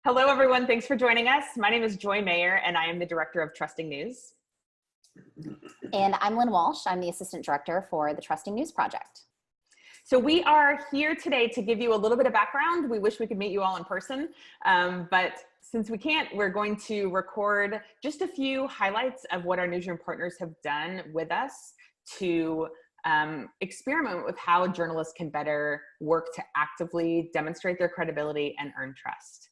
Hello, everyone. Thanks for joining us. My name is Joy Mayer, and I am the Director of Trusting News. And I'm Lynn Walsh. I'm the Assistant Director for the Trusting News Project. So we are here today to give you a little bit of background. We wish we could meet you all in person, but since we can't, we're going to record just a few highlights of what our newsroom partners have done with us to experiment with how journalists can better work to actively demonstrate their credibility and earn trust.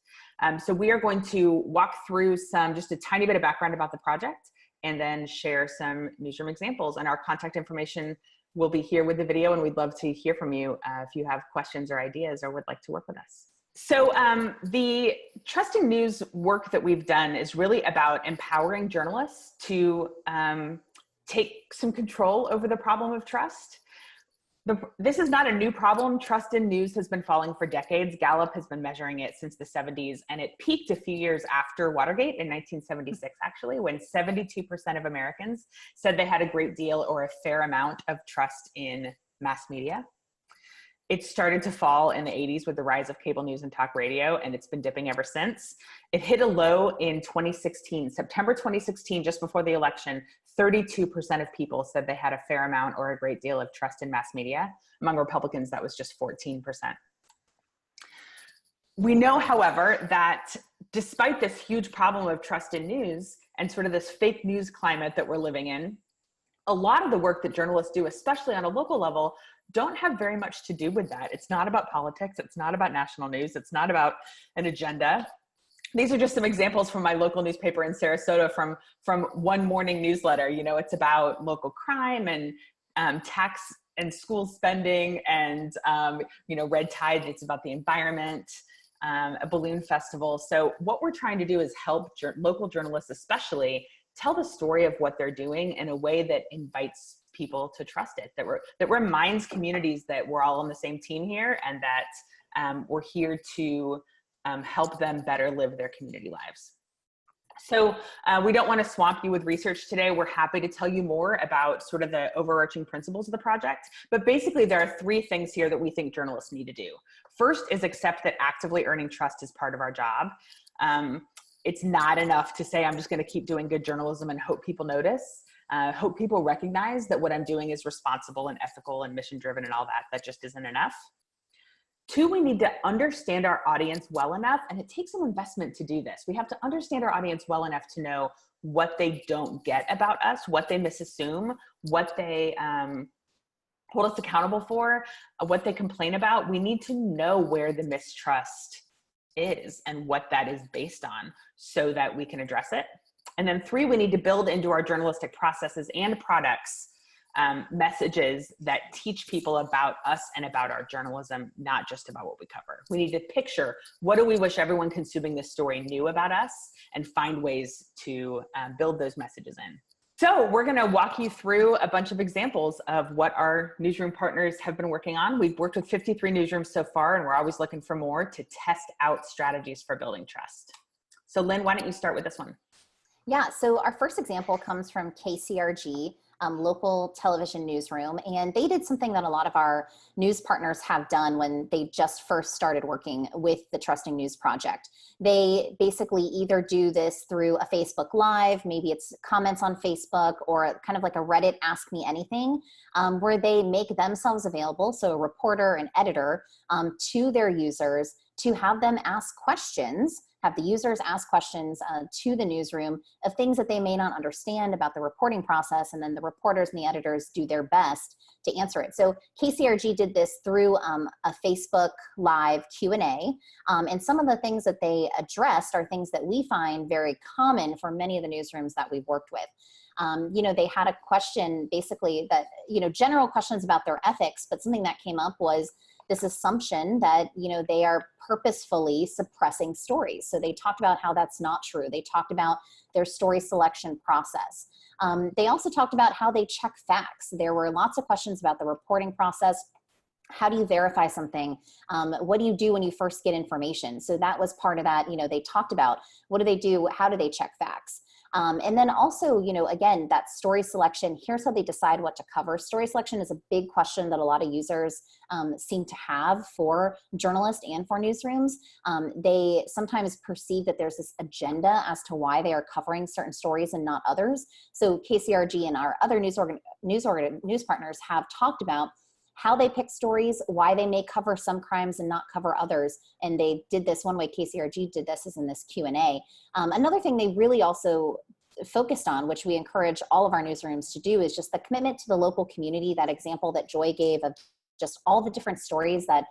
So we are going to walk through just a tiny bit of background about the project and then share some newsroom examples, and our contact information will be here with the video, and we'd love to hear from you if you have questions or ideas or would like to work with us. So the Trusting News work that we've done is really about empowering journalists to take some control over the problem of trust. This is not a new problem. Trust in news has been falling for decades. Gallup has been measuring it since the 70s, and it peaked a few years after Watergate in 1976, actually, when 72% of Americans said they had a great deal or a fair amount of trust in mass media. It started to fall in the 80s with the rise of cable news and talk radio, and it's been dipping ever since. It hit a low in 2016, September 2016, just before the election. 32% of people said they had a fair amount or a great deal of trust in mass media. Among Republicans, that was just 14%. We know, however, that despite this huge problem of trust in news and sort of this fake news climate that we're living in, a lot of the work that journalists do, especially on a local level, don't have very much to do with that. It's not about politics. It's not about national news. It's not about an agenda. These are just some examples from my local newspaper in Sarasota from one morning newsletter. You know, it's about local crime and tax and school spending and, red tide. It's about the environment, a balloon festival. So what we're trying to do is help local journalists, especially, tell the story of what they're doing in a way that invites people to trust it, that reminds communities that we're all on the same team here, and that we're here to help them better live their community lives. So we don't want to swamp you with research today. We're happy to tell you more about sort of the overarching principles of the project, but basically there are three things here that we think journalists need to do. First is accept that actively earning trust is part of our job. It's not enough to say, I'm just going to keep doing good journalism and hope people notice. Hope people recognize that what I'm doing is responsible and ethical and mission driven and all that. That just isn't enough. Two, we need to understand our audience well enough, and it takes some investment to do this. We have to understand our audience well enough to know what they don't get about us, what they misassume, what they hold us accountable for, what they complain about. We need to know where the mistrust is and what that is based on so that we can address it. And then three, we need to build into our journalistic processes and products messages that teach people about us and about our journalism, not just about what we cover. We need to picture, what do we wish everyone consuming this story knew about us, and find ways to build those messages in. So we're going to walk you through a bunch of examples of what our newsroom partners have been working on. We've worked with 53 newsrooms so far, and we're always looking for more to test out strategies for building trust. So Lynn, why don't you start with this one? Yeah, so our first example comes from KCRG, local television newsroom, and they did something that a lot of our news partners have done when they just first started working with the Trusting News Project. They basically either do this through a Facebook Live, maybe it's comments on Facebook, or kind of like a Reddit Ask Me Anything, where they make themselves available, so a reporter and editor, to their users to have them ask questions, have the users ask questions to the newsroom of things that they may not understand about the reporting process, and then the reporters and the editors do their best to answer it. So KCRG did this through a Facebook Live Q&A, and some of the things that they addressed are things that we find very common for many of the newsrooms that we've worked with. They had a question basically that, general questions about their ethics, but something that came up was this assumption that, they are purposefully suppressing stories. So they talked about how that's not true. They talked about their story selection process. They also talked about how they check facts. There were lots of questions about the reporting process. How do you verify something? What do you do when you first get information? So that was part of that. They talked about what do they do? How do they check facts? And then also, again, that story selection, here's how they decide what to cover. Story selection is a big question that a lot of users seem to have for journalists and for newsrooms. They sometimes perceive that there's this agenda as to why they are covering certain stories and not others. So KCRG and our other news partners have talked about how they pick stories, why they may cover some crimes and not cover others. And they did this one way KCRG did this is in this Q&A. Another thing they really also focused on, which we encourage all of our newsrooms to do, is just the commitment to the local community. That example that Joy gave of just all the different stories that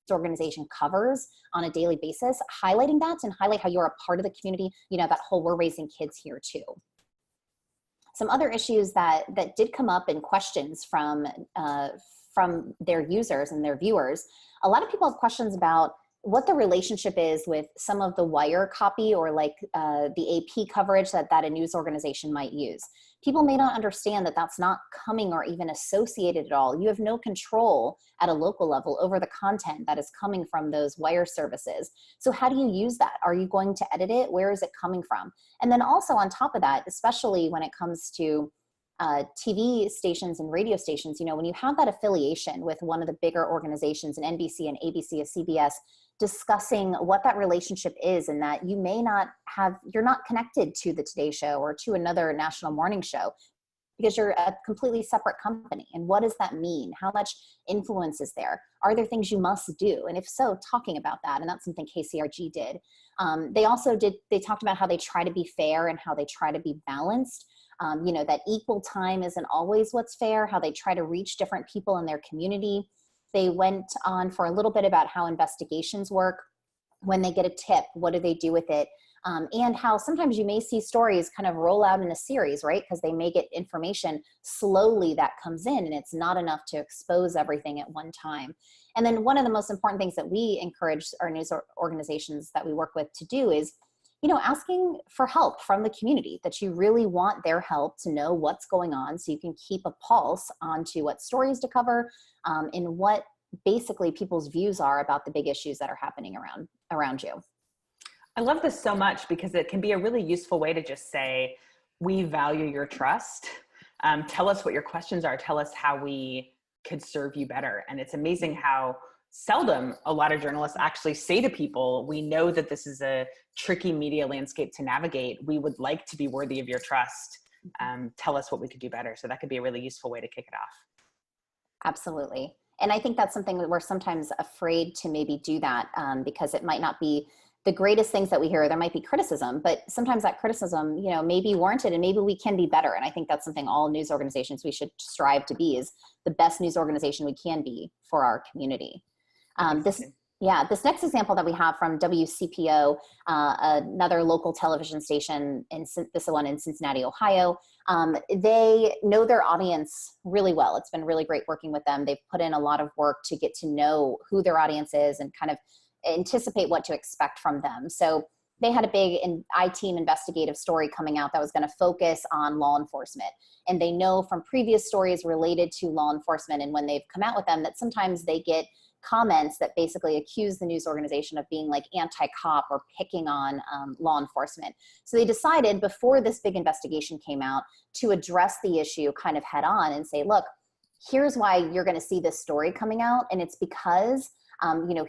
this organization covers on a daily basis, highlighting that and highlight how you're a part of the community, that whole we're raising kids here too. Some other issues that did come up in questions from their users and their viewers. A lot of people have questions about what the relationship is with some of the wire copy or like the AP coverage that a news organization might use. People may not understand that that's not coming or even associated at all. You have no control at a local level over the content that is coming from those wire services. So how do you use that? Are you going to edit it? Where is it coming from? And then also on top of that, especially when it comes to TV stations and radio stations, when you have that affiliation with one of the bigger organizations, an NBC and ABC, a CBS, discussing what that relationship is, and that you may not have, you're not connected to the Today Show or to another national morning show because you're a completely separate company. And what does that mean? How much influence is there? Are there things you must do? And if so, talking about that. And that's something KCRG did. They talked about how they try to be fair and how they try to be balanced. That equal time isn't always what's fair, how they try to reach different people in their community. They went on for a little bit about how investigations work. When they get a tip, what do they do with it? And how sometimes you may see stories kind of roll out in a series, right? Because they may get information slowly that comes in and it's not enough to expose everything at one time. And then one of the most important things that we encourage our news organizations that we work with to do is asking for help from the community, that you really want their help to know what's going on so you can keep a pulse onto what stories to cover and what basically people's views are about the big issues that are happening around you. I love this so much because it can be a really useful way to just say, we value your trust. Tell us what your questions are. Tell us how we could serve you better. And it's amazing how seldom a lot of journalists actually say to people, we know that this is a tricky media landscape to navigate. We would like to be worthy of your trust. Tell us what we could do better. So that could be a really useful way to kick it off. Absolutely. And I think that's something that we're sometimes afraid to maybe do that because it might not be the greatest things that we hear. There might be criticism, but sometimes that criticism, may be warranted and maybe we can be better. And I think that's something all news organizations, we should strive to be, is the best news organization we can be for our community. This next example that we have from WCPO, another local television station, this one in Cincinnati, Ohio. They know their audience really well. It's been really great working with them. They've put in a lot of work to get to know who their audience is and kind of anticipate what to expect from them. So they had a big I-Team investigative story coming out that was going to focus on law enforcement. And they know from previous stories related to law enforcement and when they've come out with them that sometimes they get comments that basically accuse the news organization of being like anti-cop or picking on law enforcement. So they decided before this big investigation came out to address the issue kind of head on and say, look, here's why you're going to see this story coming out. And it's because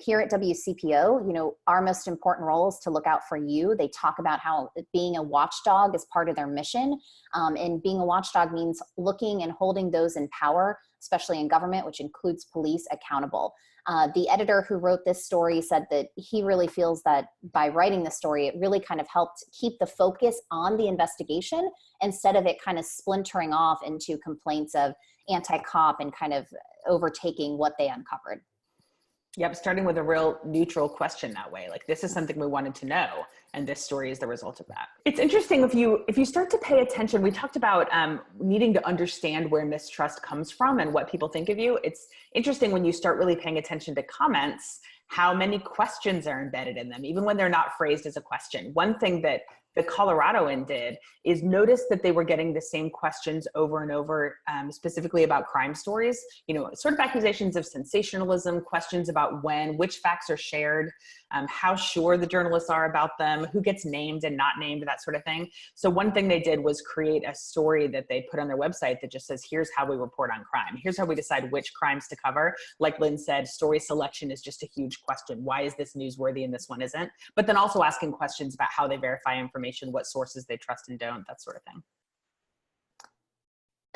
here at WCPO, our most important role is to look out for you. They talk about how being a watchdog is part of their mission. And being a watchdog means looking and holding those in power, especially in government, which includes police, accountable. The editor who wrote this story said that he really feels that by writing the story, it really kind of helped keep the focus on the investigation instead of it kind of splintering off into complaints of anti-cop and kind of overtaking what they uncovered. Yep, starting with a real neutral question that way. Like, this is something we wanted to know, and this story is the result of that. It's interesting if you start to pay attention. We talked about needing to understand where mistrust comes from and what people think of you. It's interesting when you start really paying attention to comments, how many questions are embedded in them, even when they're not phrased as a question. One thing that the Coloradoan did is notice that they were getting the same questions over and over, specifically about crime stories, sort of accusations of sensationalism, questions about which facts are shared, how sure the journalists are about them, who gets named and not named, that sort of thing. So one thing they did was create a story that they put on their website that just says, here's how we report on crime. Here's how we decide which crimes to cover. Like Lynn said, story selection is just a huge question. Why is this newsworthy and this one isn't? But then also asking questions about how they verify information, what sources they trust and don't, that sort of thing.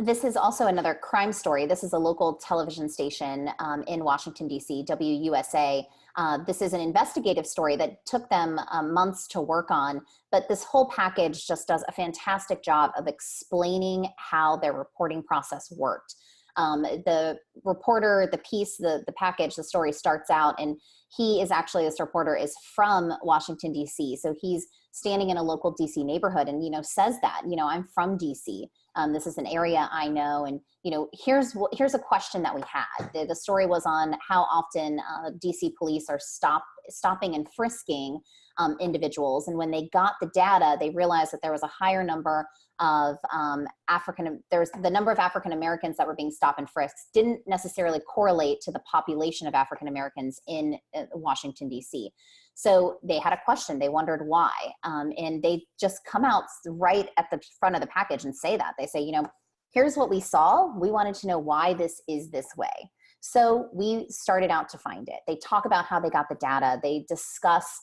This is also another crime story. This is a local television station in Washington, D.C., WUSA. This is an investigative story that took them months to work on, but this whole package just does a fantastic job of explaining how their reporting process worked. The reporter, the piece, the package, the story starts out, and he is actually, this reporter is from Washington, D.C. So he's standing in a local D.C. neighborhood and, says that, I'm from D.C. This is an area I know. And, here's a question that we had. The story was on how often D.C. police are stopping and frisking individuals. And when they got the data, they realized that there was a higher number of the number of African Americans that were being stopped and frisked didn't necessarily correlate to the population of African Americans in Washington, D.C. So they had a question. They wondered why. And they just come out right at the front of the package and say that. They say, here's what we saw. We wanted to know why this is this way. So we started out to find it. They talk about how they got the data. They discuss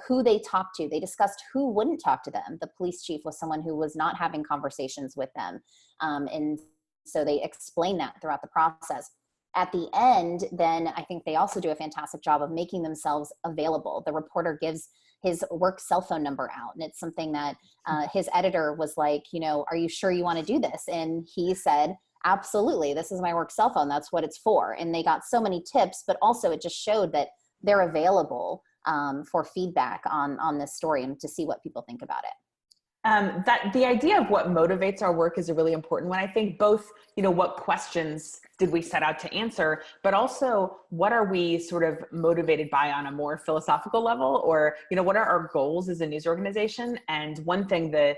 who they talked to. They discussed who wouldn't talk to them. The police chief was someone who was not having conversations with them. And so they explain that throughout the process. At the end, then I think they also do a fantastic job of making themselves available. The reporter gives his work cell phone number out. And it's something that his editor was like, are you sure you want to do this? And he said, absolutely. This is my work cell phone. That's what it's for. And they got so many tips, but also it just showed that they're available for feedback on this story and to see what people think about it. That the idea of what motivates our work is a really important one. I think both, what questions did we set out to answer, but also what are we sort of motivated by on a more philosophical level, or, what are our goals as a news organization? And one thing the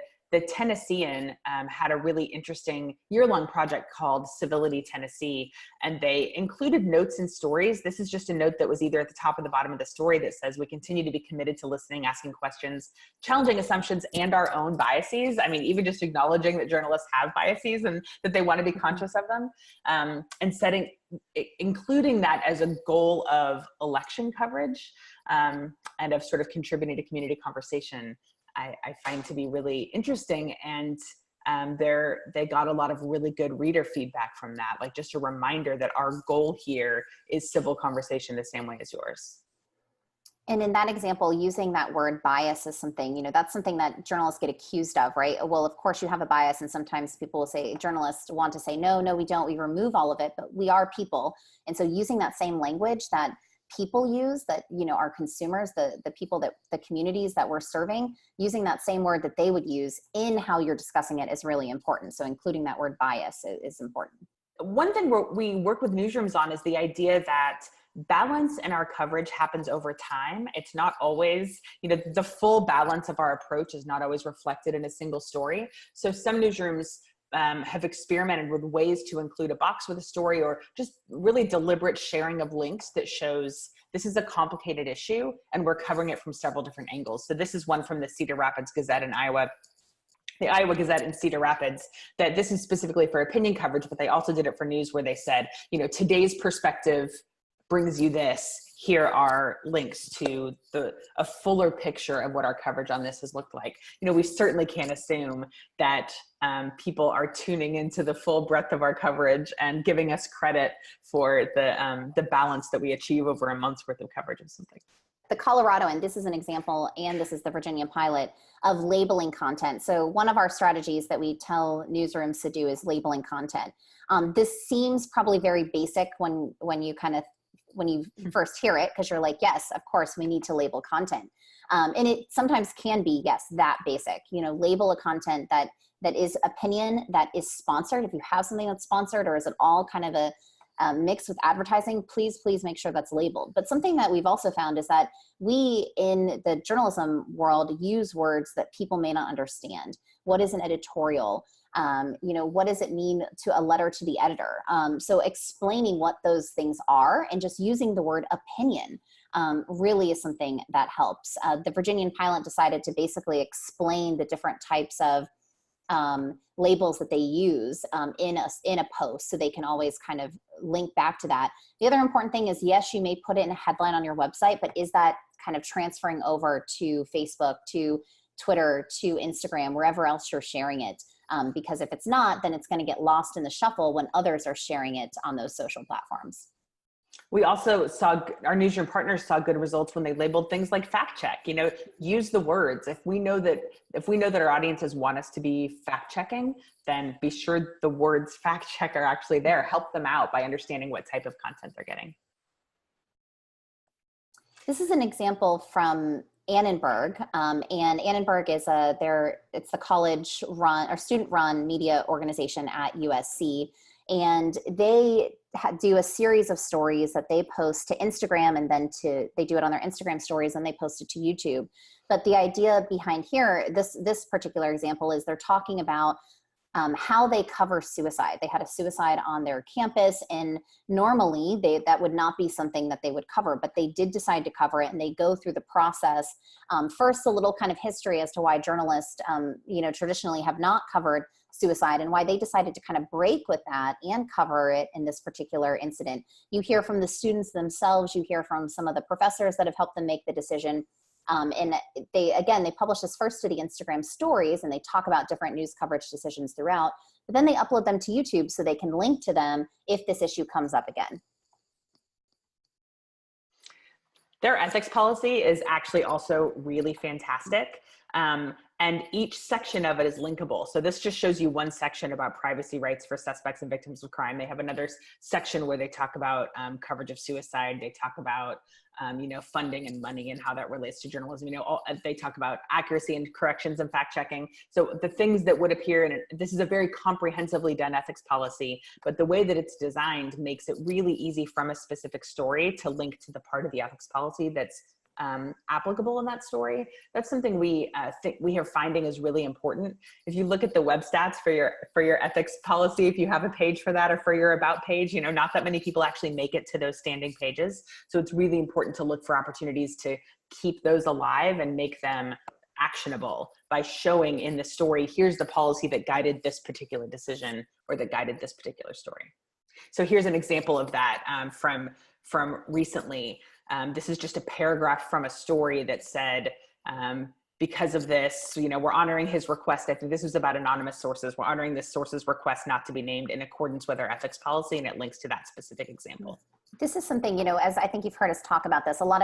Tennessean had a really interesting year-long project called Civility Tennessee, and they included notes and stories. This is just a note that was either at the top or the bottom of the story that says, we continue to be committed to listening, asking questions, challenging assumptions, and our own biases. I mean, even just acknowledging that journalists have biases and that they want to be conscious of them, and including that as a goal of election coverage and of sort of contributing to community conversation. I find to be really interesting, and they got a lot of really good reader feedback from that, like just a reminder that our goal here is civil conversation the same way as yours. And in that example, using that word bias is something, that's something that journalists get accused of, right? Well, of course you have a bias, and sometimes people will say, journalists want to say, no, we don't, we remove all of it, but we are people. And so using that same language that people use, that our consumers, the people, that the communities that we're serving, using that same word that they would use in how you're discussing it is really important. So including that word bias is important. One thing we work with newsrooms on is the idea that balance in our coverage happens over time. It's not always, the full balance of our approach is not always reflected in a single story. So some newsrooms have experimented with ways to include a box with a story, or just really deliberate sharing of links that shows this is a complicated issue and we're covering it from several different angles. So this is one from the Cedar Rapids Gazette in Iowa, the Iowa Gazette in Cedar Rapids, that this is specifically for opinion coverage, but they also did it for news, where they said, today's perspective brings you this. Here are links to a fuller picture of what our coverage on this has looked like. We certainly can't assume that people are tuning into the full breadth of our coverage and giving us credit for the balance that we achieve over a month's worth of coverage of something. The Colorado, and this is an example, and this is the Virginia pilot, of labeling content. So one of our strategies that we tell newsrooms to do is labeling content. This seems probably very basic when you first hear it, because you're like, yes, of course we need to label content. And it sometimes can be, yes, that basic, label a content that is opinion, that is sponsored. If you have something that's sponsored, or is it all kind of mixed with advertising, please make sure that's labeled. But something that we've also found is that we in the journalism world use words that people may not understand. What is an editorial? What does it mean to a letter to the editor? So explaining what those things are and just using the word opinion really is something that helps. The Virginian pilot decided to basically explain the different types of labels that they use in a post, so they can always kind of link back to that. The other important thing is, yes, you may put it in a headline on your website, but is that kind of transferring over to Facebook, to Twitter, to Instagram, wherever else you're sharing it? Because if it's not, then it's going to get lost in the shuffle when others are sharing it on those social platforms. We also saw, our newsroom partners saw good results when they labeled things like fact check. Use the words. If we know that our audiences want us to be fact checking, then be sure the words fact check are actually there. Help them out by understanding what type of content they're getting. This is an example from Annenberg, and Annenberg is it's the college run or student run media organization at USC, and they do a series of stories that they post to Instagram, and then they do it on their Instagram stories and they post it to YouTube. But the idea behind here, this particular example, is they're talking about how they cover suicide. They had a suicide on their campus, and normally that would not be something that they would cover, but they did decide to cover it, and they go through the process. First, a little kind of history as to why journalists, traditionally have not covered suicide, and why they decided to kind of break with that and cover it in this particular incident. You hear from the students themselves, you hear from some of the professors that have helped them make the decision. And they publish this first to the Instagram stories, and they talk about different news coverage decisions throughout, but then they upload them to YouTube so they can link to them if this issue comes up again. Their ethics policy is actually also really fantastic. And each section of it is linkable. So this just shows you one section about privacy rights for suspects and victims of crime. They have another section where they talk about coverage of suicide. They talk about funding and money and how that relates to journalism. They talk about accuracy and corrections and fact checking. So the things that would appear in this is a very comprehensively done ethics policy, but the way that it's designed makes it really easy from a specific story to link to the part of the ethics policy that's applicable in that story. That's something we are finding is really important. If you look at the web stats for your ethics policy, if you have a page for that, or for your about page, not that many people actually make it to those standing pages. So it's really important to look for opportunities to keep those alive and make them actionable by showing in the story, here's the policy that guided this particular decision or that guided this particular story. So here's an example of that from recently. This is just a paragraph from a story that said, because of this, we're honoring his request. I think this was about anonymous sources. We're honoring this source's request not to be named in accordance with our ethics policy, and it links to that specific example. This is something, as I think you've heard us talk about this, a lot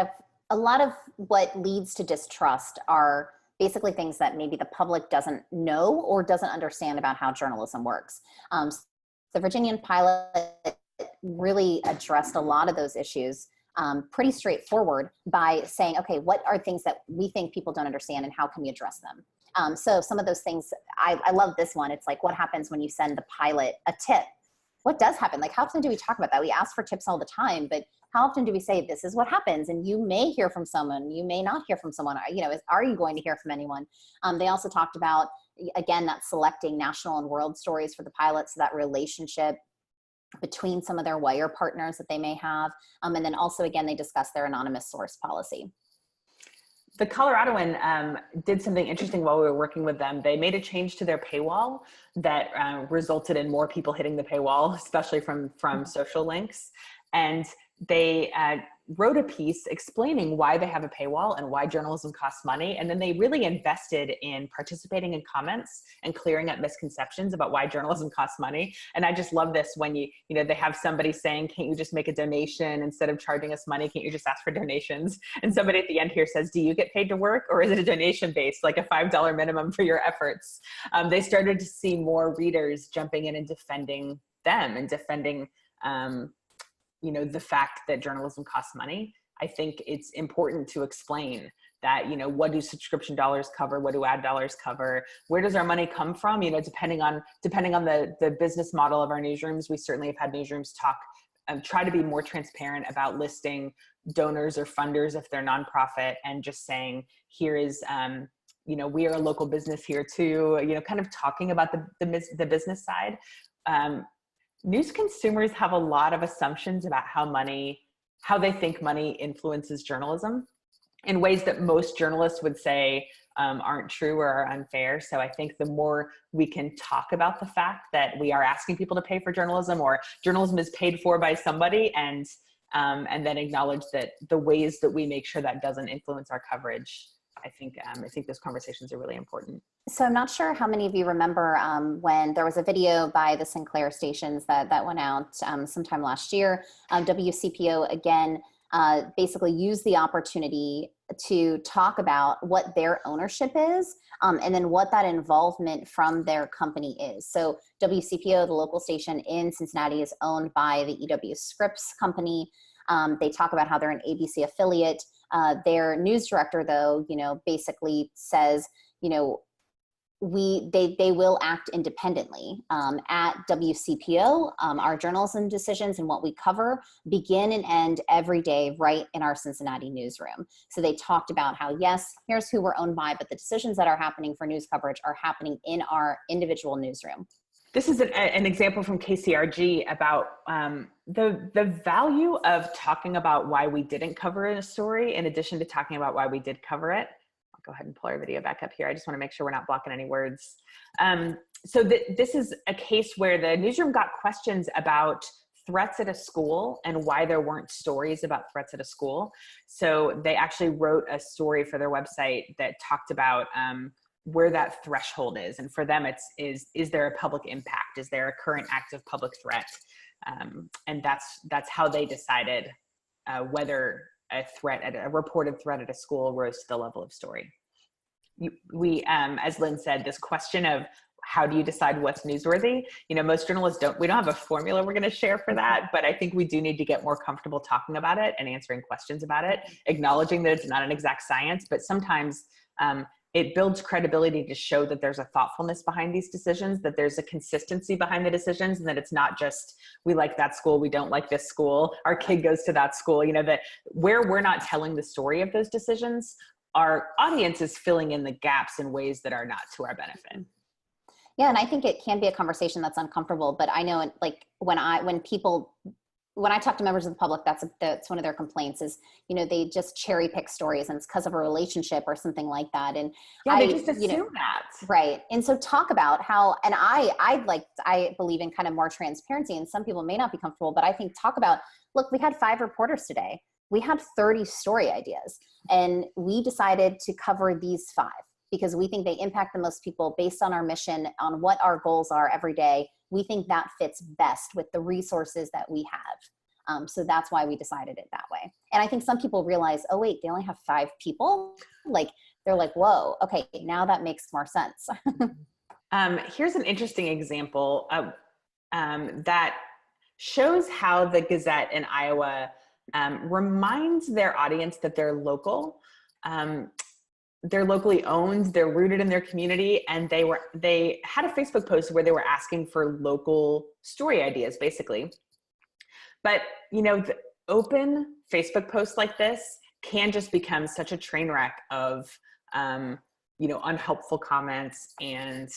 of what leads to distrust are basically things that maybe the public doesn't know or doesn't understand about how journalism works. The Virginian pilot really addressed a lot of those issues pretty straightforward by saying, okay, what are things that we think people don't understand and how can we address them? So some of those things, I love this one. It's like, what happens when you send the pilot a tip? What does happen? Like, how often do we talk about that? We ask for tips all the time, but how often do we say, this is what happens? And you may hear from someone, you may not hear from someone. Are you going to hear from anyone? They also talked about, again, that selecting national and world stories for the pilot. So that relationship between some of their wire partners that they may have. And then also, again, they discussed their anonymous source policy. The Coloradoan did something interesting while we were working with them. They made a change to their paywall that resulted in more people hitting the paywall, especially from social links. And they wrote a piece explaining why they have a paywall and why journalism costs money. And then they really invested in participating in comments and clearing up misconceptions about why journalism costs money. And I just love this when they have somebody saying, can't you just make a donation instead of charging us money? Can't you just ask for donations? And somebody at the end here says, do you get paid to work, or is it a donation based, like a $5 minimum for your efforts? They started to see more readers jumping in and defending them and defending the fact that journalism costs money. I think it's important to explain that, what do subscription dollars cover? What do ad dollars cover? Where does our money come from? Depending on the business model of our newsrooms, we certainly have had newsrooms talk try to be more transparent about listing donors or funders if they're nonprofit, and just saying, here is, we are a local business here too, kind of talking about the business side. News consumers have a lot of assumptions about how they think money influences journalism in ways that most journalists would say aren't true or are unfair. So I think the more we can talk about the fact that we are asking people to pay for journalism, or journalism is paid for by somebody, and then acknowledge that the ways that we make sure that doesn't influence our coverage, I think those conversations are really important. So I'm not sure how many of you remember when there was a video by the Sinclair stations that went out sometime last year. WCPO, again, basically used the opportunity to talk about what their ownership is, and then what that involvement from their company is. So WCPO, the local station in Cincinnati, is owned by the EW Scripps company. They talk about how they're an ABC affiliate. Their news director, though, basically says, they will act independently. At WCPO, our journalism decisions and what we cover begin and end every day right in our Cincinnati newsroom. So they talked about how, yes, here's who we're owned by, but the decisions that are happening for news coverage are happening in our individual newsroom. This is an example from KCRG about the value of talking about why we didn't cover a story, in addition to talking about why we did cover it. I'll go ahead and pull our video back up here. I just want to make sure we're not blocking any words. So this is a case where the newsroom got questions about threats at a school and why there weren't stories about threats at a school. So they actually wrote a story for their website that talked about where that threshold is. And for them, is there a public impact? Is there a current active public threat? And that's how they decided whether a reported threat at a school rose to the level of story. We, as Lynn said, this question of how do you decide what's newsworthy? Most journalists we don't have a formula we're going to share for that, but I think we do need to get more comfortable talking about it and answering questions about it, acknowledging that it's not an exact science, but sometimes it builds credibility to show that there's a thoughtfulness behind these decisions, that there's a consistency behind the decisions, and that it's not just, we like that school, we don't like this school, our kid goes to that school, that where we're not telling the story of those decisions, our audience is filling in the gaps in ways that are not to our benefit. Yeah, and I think it can be a conversation that's uncomfortable, but I know, like, when I talk to members of the public, that's one of their complaints is, they just cherry pick stories and it's because of a relationship or something like that. And yeah, they just assume that. Right. And so talk about how, and I believe in kind of more transparency, and some people may not be comfortable, but I think talk about, look, we had 5 reporters today. We had 30 story ideas, and we decided to cover these 5 because we think they impact the most people based on our mission, on what our goals are every day. We think that fits best with the resources that we have. So that's why we decided it that way. And I think some people realize, oh wait, they only have 5 people. They're like, whoa, okay, now that makes more sense. Here's an interesting example of, that shows how the Gazette in Iowa reminds their audience that they're local. They're locally owned, they're rooted in their community, and they had a Facebook post where they were asking for local story ideas, basically. But, the open Facebook posts like this can just become such a train wreck of, unhelpful comments and,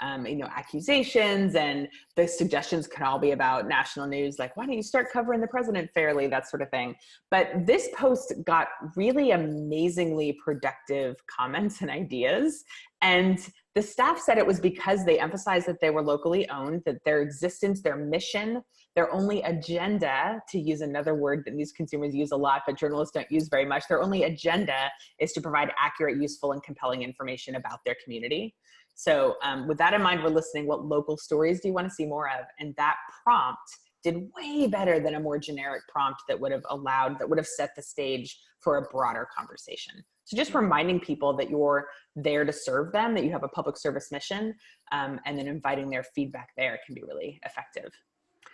accusations, and the suggestions can all be about national news, like, why don't you start covering the president fairly, that sort of thing. But this post got really amazingly productive comments and ideas. And the staff said it was because they emphasized that they were locally owned, that their existence, their mission, their only agenda, to use another word that news consumers use a lot, but journalists don't use very much, their only agenda is to provide accurate, useful, and compelling information about their community. So with that in mind, we're listening, what local stories do you want to see more of? And that prompt did way better than a more generic prompt that would have set the stage for a broader conversation. So just reminding people that you're there to serve them, that you have a public service mission, and then inviting their feedback there can be really effective.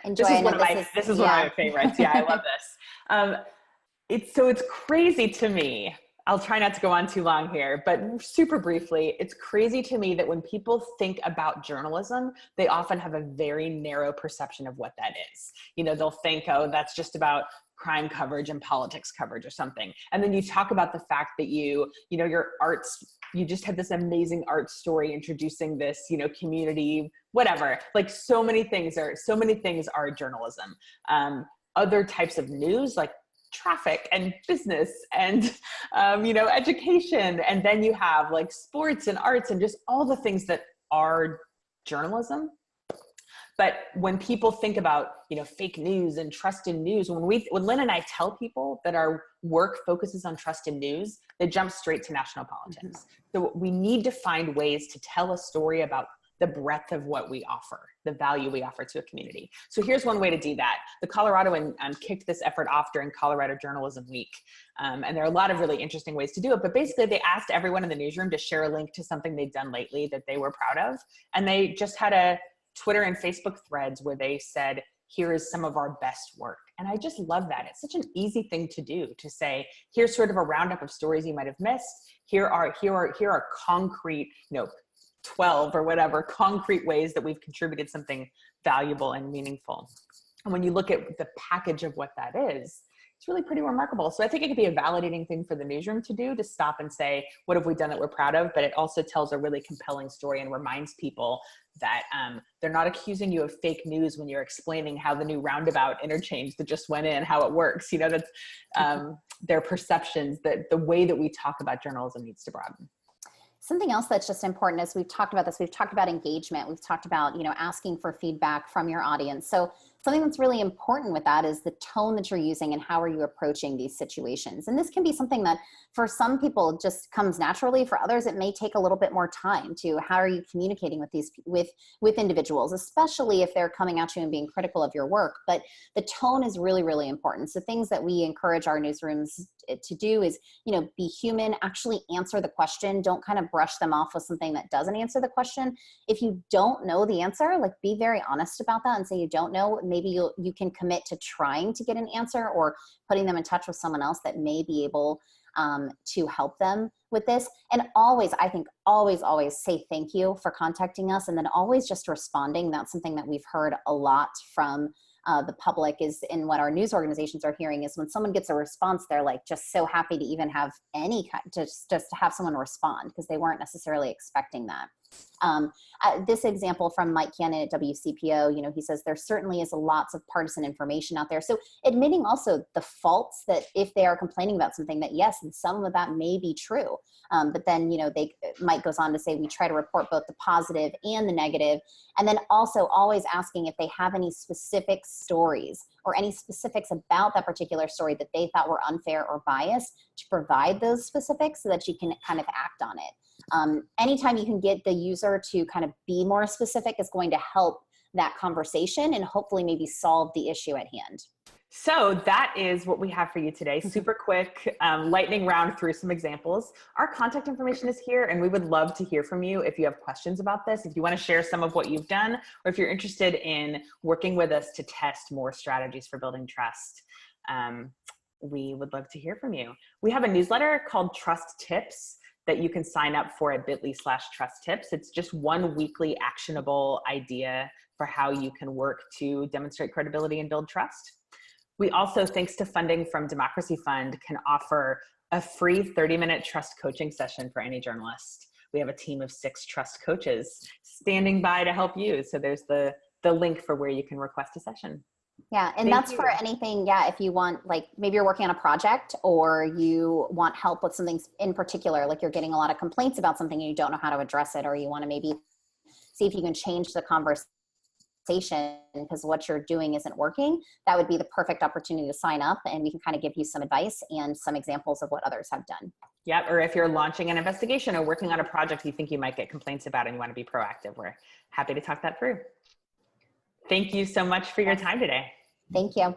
This is one of my favorites. Yeah, I love this. It's crazy to me I'll try not to go on too long here, but super briefly, it's crazy to me that when people think about journalism, they often have a very narrow perception of what that is. You know, they'll think, oh, that's just about crime coverage and politics coverage or something. And then you talk about the fact that you know, your arts, you just had this amazing art story introducing this, you know, community, whatever, like so many things are journalism. Other types of news, like traffic and business and, you know, education. And then you have like sports and arts and just all the things that are journalism. But when people think about, you know, fake news and trust in news, when Lynn and I tell people that our work focuses on trust in news, they jump straight to national politics. So we need to find ways to tell a story about the breadth of what we offer, the value we offer to a community. So here's one way to do that. The Coloradoan kicked this effort off during Colorado Journalism Week. And there are a lot of really interesting ways to do it, but basically they asked everyone in the newsroom to share a link to something they'd done lately that they were proud of. And they just had a Twitter and Facebook threads where they said, here is some of our best work. And I just love that. It's such an easy thing to do, to say, here's sort of a roundup of stories you might have missed. Here are concrete, you know, 12 or whatever concrete ways that we've contributed something valuable and meaningful. And when you look at the package of what that is, it's really pretty remarkable. So I think it could be a validating thing for the newsroom to do, to stop and say, what have we done that we're proud of? But it also tells a really compelling story and reminds people that they're not accusing you of fake news when you're explaining how the new roundabout interchange that just went in, how it works. You know, that's their perceptions, that the way that we talk about journalism needs to broaden. Something else that's just important is we've talked about this. We've talked about engagement. We've talked about, you know, asking for feedback from your audience. So something that's really important with that is the tone that you're using and how are you approaching these situations. And this can be something that for some people just comes naturally. For others, it may take a little bit more time to how are you communicating with these with individuals, especially if they're coming at you and being critical of your work. But the tone is really, really important. So things that we encourage our newsrooms to do is, you know, be human, actually answer the question. Don't kind of brush them off with something that doesn't answer the question. If you don't know the answer, like be very honest about that and say you don't know. Maybe you can commit to trying to get an answer or putting them in touch with someone else that may be able to help them with this. And always, I think always say thank you for contacting us, and then always just responding. That's something that we've heard a lot from the public is, in what our news organizations are hearing is when someone gets a response, they're like just so happy to even have any kind, just to have someone respond because they weren't necessarily expecting that. This example from Mike Cannon at WCPO, you know, he says there certainly is lots of partisan information out there. So admitting also the faults that if they are complaining about something that yes, and some of that may be true. But then, you know, Mike goes on to say, we try to report both the positive and the negative. And then also always asking if they have any specific stories or any specifics about that particular story that they thought were unfair or biased, to provide those specifics so that you can kind of act on it. Anytime you can get the user to kind of be more specific is going to help that conversation and hopefully maybe solve the issue at hand. So that is what we have for you today. Super quick, lightning round through some examples. Our contact information is here, and we would love to hear from you if you have questions about this, if you want to share some of what you've done, or if you're interested in working with us to test more strategies for building trust. We would love to hear from you. We have a newsletter called Trust Tips that you can sign up for at bit.ly/trust tips. It's just one weekly actionable idea for how you can work to demonstrate credibility and build trust. We also, thanks to funding from Democracy Fund, can offer a free 30-minute trust coaching session for any journalist. We have a team of 6 trust coaches standing by to help you. So there's the link for where you can request a session. Yeah, and that's for anything, yeah, if you want, like maybe you're working on a project or you want help with something in particular, like you're getting a lot of complaints about something and you don't know how to address it, or you want to maybe see if you can change the conversation because what you're doing isn't working, that would be the perfect opportunity to sign up, and we can kind of give you some advice and some examples of what others have done. Yep, or if you're launching an investigation or working on a project you think you might get complaints about and you want to be proactive, we're happy to talk that through. Thank you so much for your time today. Thank you.